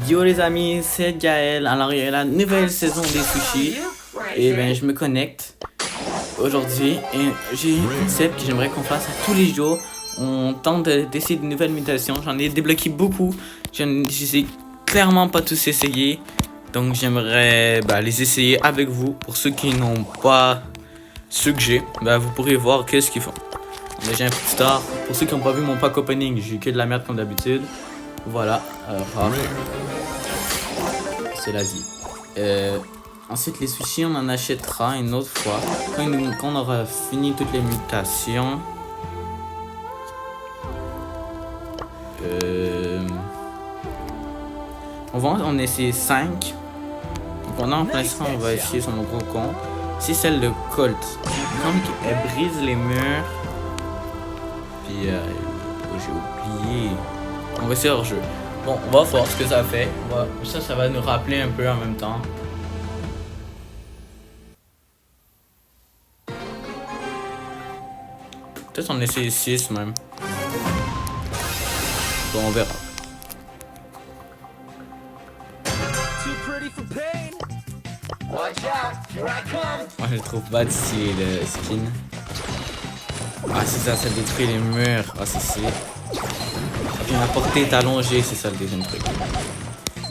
Yo les amis, c'est Gaël. Alors il y a la nouvelle saison des sushis. Et ben je me connecte aujourd'hui et j'ai un concept que j'aimerais qu'on fasse à tous les jours. On tente d'essayer de nouvelles mutations. J'en ai débloqué beaucoup. Je les ai clairement pas tous essayés. Donc j'aimerais les essayer avec vous. Pour ceux qui n'ont pas ceux que j'ai, vous pourrez voir qu'est-ce qu'ils font. J'ai un petit star. Pour ceux qui n'ont pas vu mon pack opening, j'ai eu que de la merde comme d'habitude. Voilà, c'est la vie. Ensuite, les sushis, on en achètera une autre fois. Quand on aura fini toutes les mutations. On va en essayer 5. Donc pendant l'instant, on va essayer sur mon gros compte. C'est celle de Colt. Comme elle brise les murs. Puis, j'ai oublié. On va essayer hors jeu. Bon, on va voir ce que ça fait. Ça va nous rappeler un peu en même temps. Peut-être on essaie 6 même. Bon, on verra. Moi je trouve pas de style le skin. Ah c'est ça, ça détruit les murs. Ah c'est. Puis ma portée est allongée, c'est ça le deuxième truc.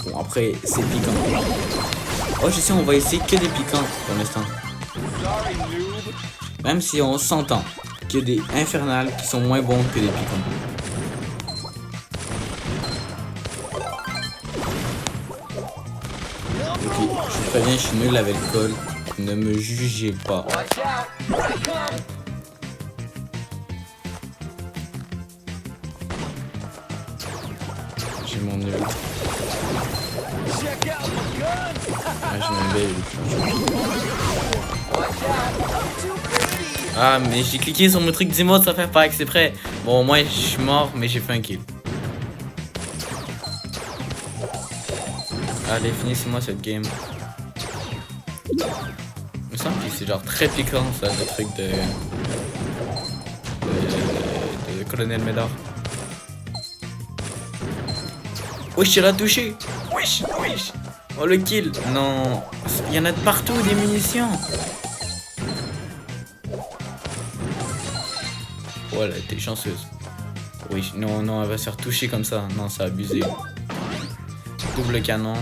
Bon après c'est piquant. Oh je sais, on va essayer que des piquants pour l'instant. Même si on s'entend qu'il y a des infernales qui sont moins bons que des piquants. Ok, je préviens, je suis nul avec Colt. Ne me jugez pas. J'ai mon nul. Ah, j'ai mon belle. Ah, mais j'ai cliqué sur mon truc d'emote sans faire par exprès. Bon, moi je suis mort, mais j'ai fait un kill. Allez, finissez-moi cette game. Il me semble que c'est genre très piquant ça, le truc de Colonel Médard. Wesh, elle a touché. Wesh. Oh le kill. Non, il y en a de partout des munitions. Oh, elle a été chanceuse. Oui, non, elle va se faire toucher comme ça. Non, c'est abusé. Double canon.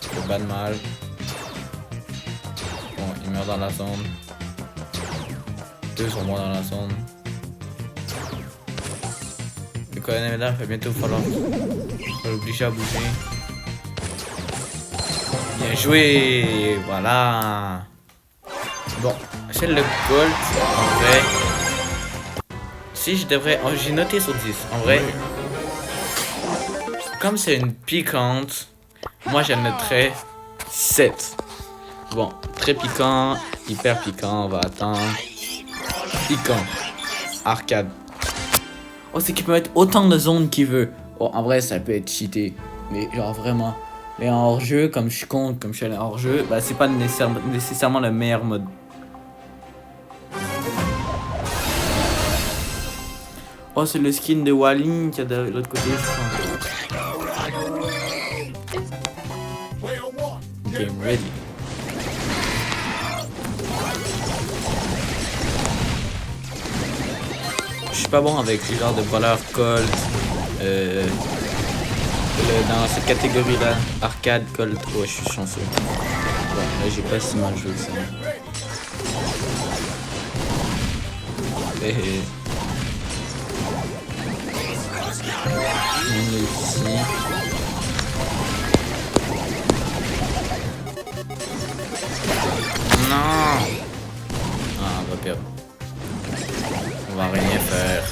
C'est pas de mal. Bon, il meurt dans la zone. 2 sont morts dans la zone. Le colonel Médard va bientôt falloir l'obliger à bouger. Bien joué. Voilà. Bon, c'est le Colt. En vrai, si je devrais... Oh, j'ai noté sur 10. En vrai, comme c'est une piquante, moi j'en noterais 7. Bon, très piquant, hyper piquant, on va attendre. Piquant, arcade. Oh, c'est qu'il peut mettre autant de zones qu'il veut. Oh, en vrai, ça peut être cheaté. Mais genre vraiment. Mais en hors-jeu, comme je suis contre, comme je suis allé hors-jeu, c'est pas nécessairement le meilleur mode. Oh, c'est le skin de Walling qui est de l'autre côté, je pense. Game ready. Je suis pas bon avec les genres de voleurs Colt. Dans cette catégorie là, arcade, Colt. Oh, je suis chanceux. Bon, là j'ai pas si mal joué que ça. On est ici. Non. Ah, on va perdre. On va rien faire.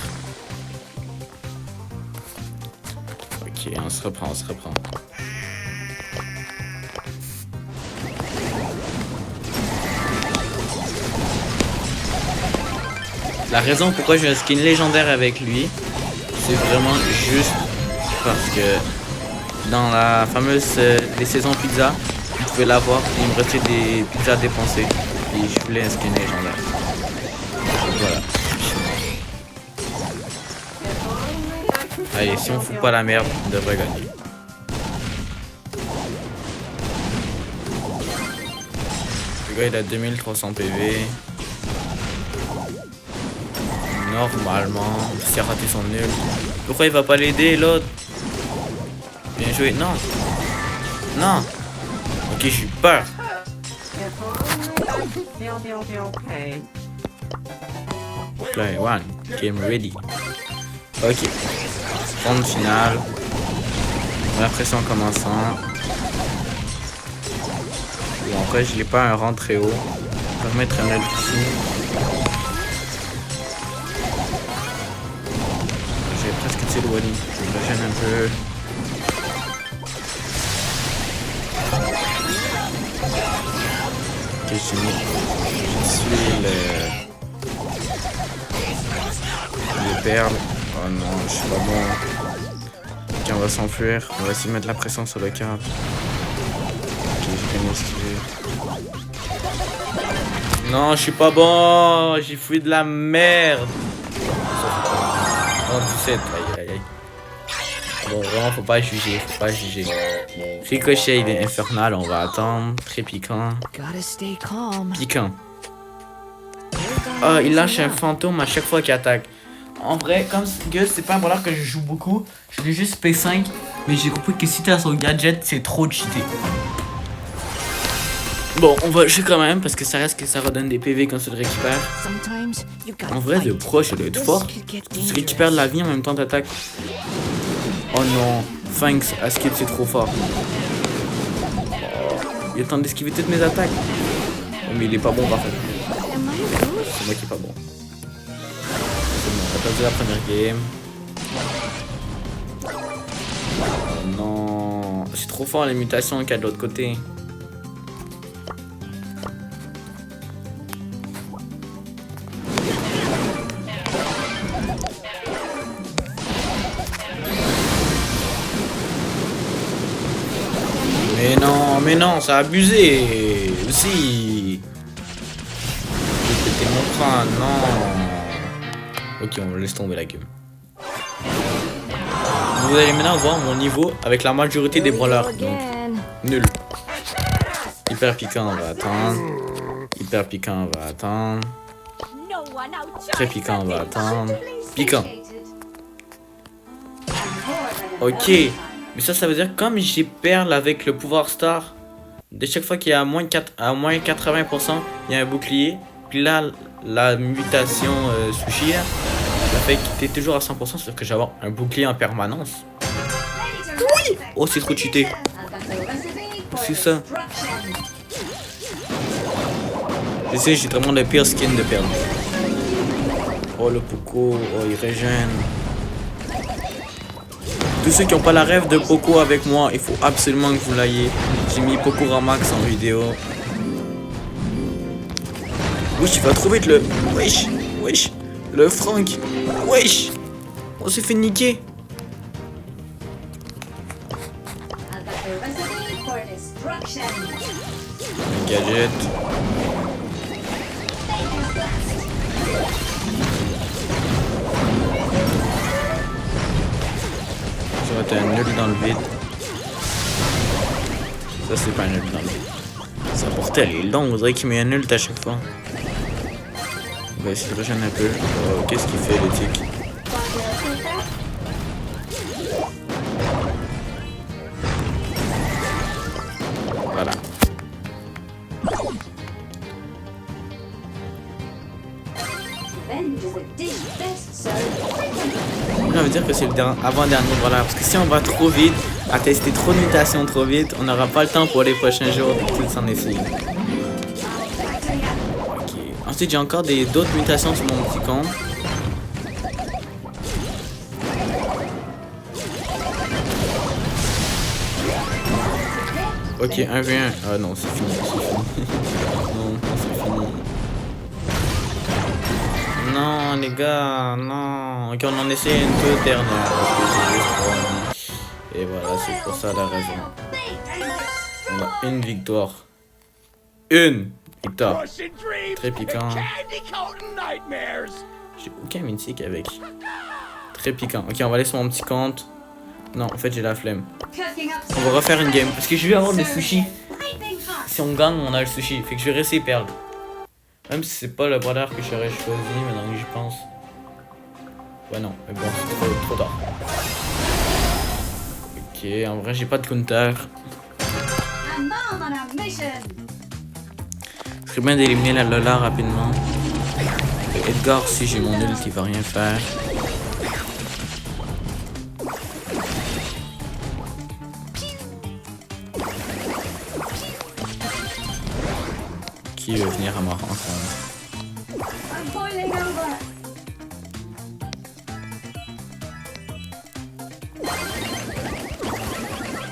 Ok, on se reprend. La raison pourquoi j'ai un skin légendaire avec lui, c'est vraiment juste parce que dans la fameuse les saisons pizza, vous pouvez l'avoir, il me restait des pizzas dépensées et je voulais un skin légendaire. Voilà. Allez, si on fout pas la merde, on devrait gagner. Le gars il a 2300 PV. Normalement, s'il a raté son nul. Pourquoi il va pas l'aider l'autre? Bien joué. Non. Non. Ok, je suis peur. Play one. Game ready. Ok. Ronde finale. La pression commençant. Bon, après, je n'ai pas un rang très haut. Je vais mettre un nul ici. J'ai presque tué le Wally. Je me gêne un peu. Ok, je suis les perles. Oh non, je suis pas bon. Ok, on va s'enfuir. On va essayer de mettre la pression sur le cadre. Ok, j'ai bien esquivé. Non, je suis pas bon. J'ai fouillé de la merde. Oh, 17. Aïe, aïe, aïe. Bon, vraiment, faut pas juger. Faut pas juger. Ricochet, il est infernal. On va attendre. Très piquant. Piquant. Ah, il lâche un fantôme à chaque fois qu'il attaque. En vrai, comme Gus, c'est pas un brawler que je joue beaucoup. Je l'ai juste P5. Mais j'ai compris que si t'as son gadget, c'est trop cheaté. Bon, on va jouer quand même parce que ça reste que ça redonne des PV quand tu le récupères. En vrai, de proche, il doit être fort. Tu récupères de la vie en même temps t'attaques. Oh non, thanks, Askip, c'est trop fort. Oh, il a le temps d'esquiver toutes mes attaques. Oh, mais il est pas bon par contre. C'est moi qui est pas bon. C'est bon, on a perdu la première game. Oh non, c'est trop fort les mutations qu'il y a de l'autre côté. Mais non, ça a abusé. Si. C'était mon crâne, non. Ok, on laisse tomber la game. Vous allez maintenant voir mon niveau avec la majorité des brawlers. Donc, nul. Hyper piquant, on va attendre. Hyper piquant, on va attendre. Très piquant, on va attendre. Piquant. Ok. Mais ça veut dire que comme j'ai perle avec le pouvoir star, de chaque fois qu'il y a à moins 80%, il y a un bouclier. Puis là, la mutation sushi, ça fait que t'es toujours à 100%, c'est-à-dire que j'ai avoir un bouclier en permanence. Oui. Oh, c'est trop cheaté. C'est ça. Je sais, j'ai vraiment le pire skin de perle. Oh, le Poco, oh, il régène. Tous ceux qui n'ont pas la rêve de Poco avec moi, il faut absolument que vous l'ayez. J'ai mis Poco Ramax en vidéo. Wesh, il va trop vite le... Wesh, wesh. Le Frank. Wesh. On s'est fait niquer. Gadget. T'as un nul dans le vide. Ça c'est pas un nul dans le vide. Sa portée elle est longue, on dirait qu'il met un nul à chaque fois. On va essayer de rejoindre un peu. Oh, qu'est-ce qu'il fait le tic? Voilà. Ça veut dire que c'est le avant-dernier brawler. Parce que si on va trop vite, à tester trop de mutations trop vite, on n'aura pas le temps pour les prochains jours de s'en essayer. Ok. Ensuite, j'ai encore d'autres mutations sur mon petit compte. Ok, 1v1. Ah non, c'est fini. Non, c'est fini. Non, les gars, non. Ok, on en essaie une toute dernière. Et voilà, c'est pour ça la raison. On a une victoire. Une victoire. Très piquant. J'ai aucun mythique avec. très piquant. Ok, on va aller sur mon petit compte. Non, en fait, j'ai la flemme. On va refaire une game. Parce que je vais avoir le sushi. Si on gagne, on a le sushi. Fait que je vais rester perdre. Même si c'est pas le brawler que j'aurais choisi, maintenant que j'y pense. Ouais, non, mais bon, c'est trop tard. Ok, en vrai, j'ai pas de counter. Ce serait bien d'éliminer la Lola rapidement. Et Edgar, si j'ai mon ult, il va rien faire. Qui veut venir à ma rencontre?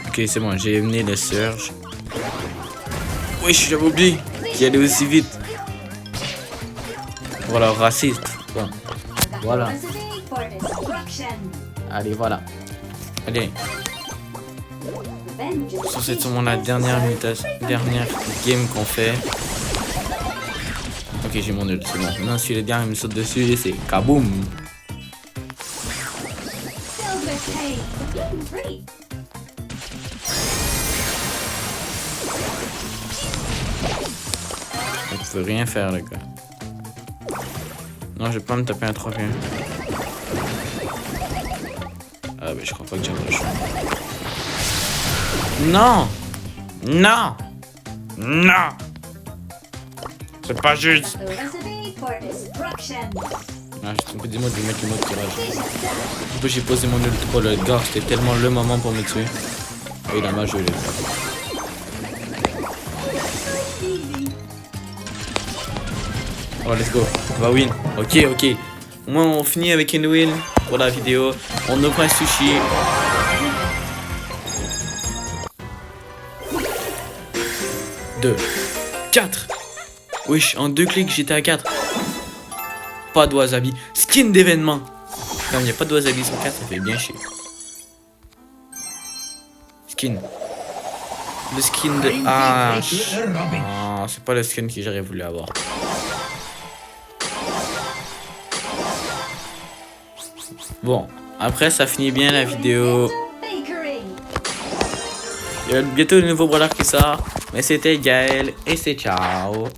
Ok, c'est bon, j'ai mené le surge. Oui, j'avais oublié qu'il allait aussi vite. Voilà, raciste. Bon. Voilà. Allez, voilà. Allez. Ça, c'est sûrement la dernière game qu'on fait. Ok, j'ai mon ult, c'est bon. Maintenant, si le dernier me saute dessus, c'est kaboum. Je peux rien faire, le gars. Non, je vais pas me taper un 3v1. Ah, mais je crois pas que j'ai le choix. Non! Non! Non! C'est pas juste! Ah, j'ai trompé des mots de mettre le mot de tirage. Du coup, j'ai posé mon ult pour le Edgar, c'était tellement le moment pour me tuer. Et il a mal joué, les gars. Oh, let's go. On va win. Ok, ok. Au moins, on finit avec une win pour la vidéo. On ouvre un sushi. Deux. 4. Wesh, en 2 clics, j'étais à 4. Pas de wasabi. Skin d'événement. Comme il n'y a pas de wasabi sur 4, ça fait bien chier. Skin. Le skin de H. Ah, c'est pas le skin que j'aurais voulu avoir. Bon, après ça finit bien la vidéo. Il y a bientôt de nouveaux brawlers qui sortent. Mais c'était Gaël et c'est ciao.